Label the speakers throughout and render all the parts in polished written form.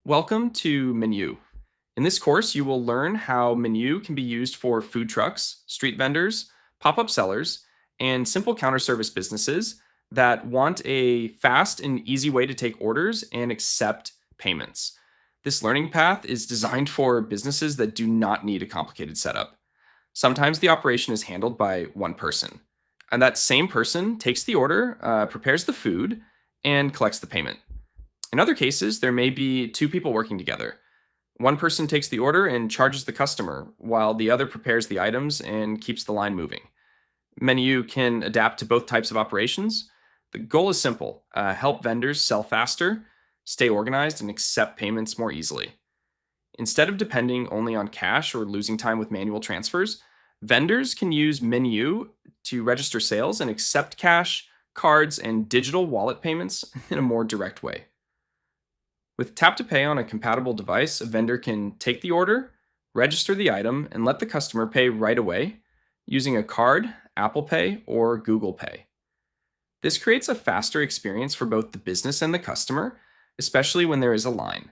Speaker 1: Welcome to Meniuu. In this course, you will learn how Meniuu can be used for food trucks, street vendors, pop up sellers, and simple counter service businesses that want a fast and easy way to take orders and accept payments. This learning path is designed for businesses that do not need a complicated setup. Sometimes the operation is handled by one person, and that same person takes the order, prepares the food, and collects the payment. In other cases, there may be two people working together. One person takes the order and charges the customer, while the other prepares the items and keeps the line moving. Menu can adapt to both types of operations. The goal is simple: help vendors sell faster, stay organized, and accept payments more easily. Instead of depending only on cash or losing time with manual transfers, vendors can use Menu to register sales and accept cash, cards, and digital wallet payments in a more direct way. With Tap to Pay on a compatible device, a vendor can take the order, register the item, and let the customer pay right away using a card, Apple Pay, or Google Pay. This creates a faster experience for both the business and the customer, especially when there is a line.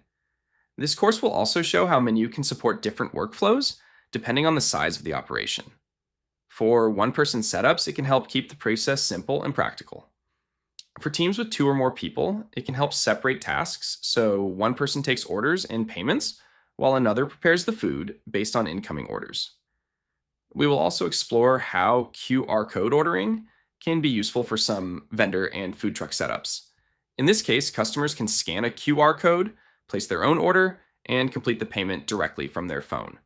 Speaker 1: This course will also show how Menu can support different workflows depending on the size of the operation. For one-person setups, it can help keep the process simple and practical. For teams with two or more people, it can help separate tasks so one person takes orders and payments while another prepares the food based on incoming orders. We will also explore how QR code ordering can be useful for some vendor and food truck setups. In this case, customers can scan a QR code, place their own order, and complete the payment directly from their phone.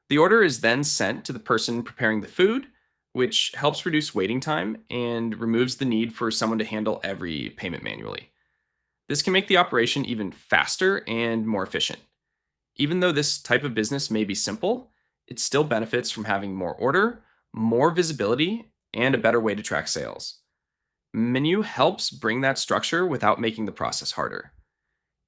Speaker 1: The order is then sent to the person preparing the food, which helps reduce waiting time and removes the need for someone to handle every payment manually. This can make the operation even faster and more efficient. Even though this type of business may be simple, it still benefits from having more order, more visibility, and a better way to track sales. Menu helps bring that structure without making the process harder.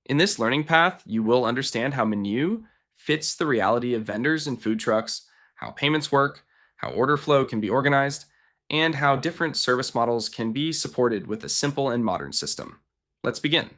Speaker 1: In this learning path, you will understand how Menu fits the reality of vendors and food trucks, how payments work, how order flow can be organized, and how different service models can be supported with a simple and modern system. Let's begin.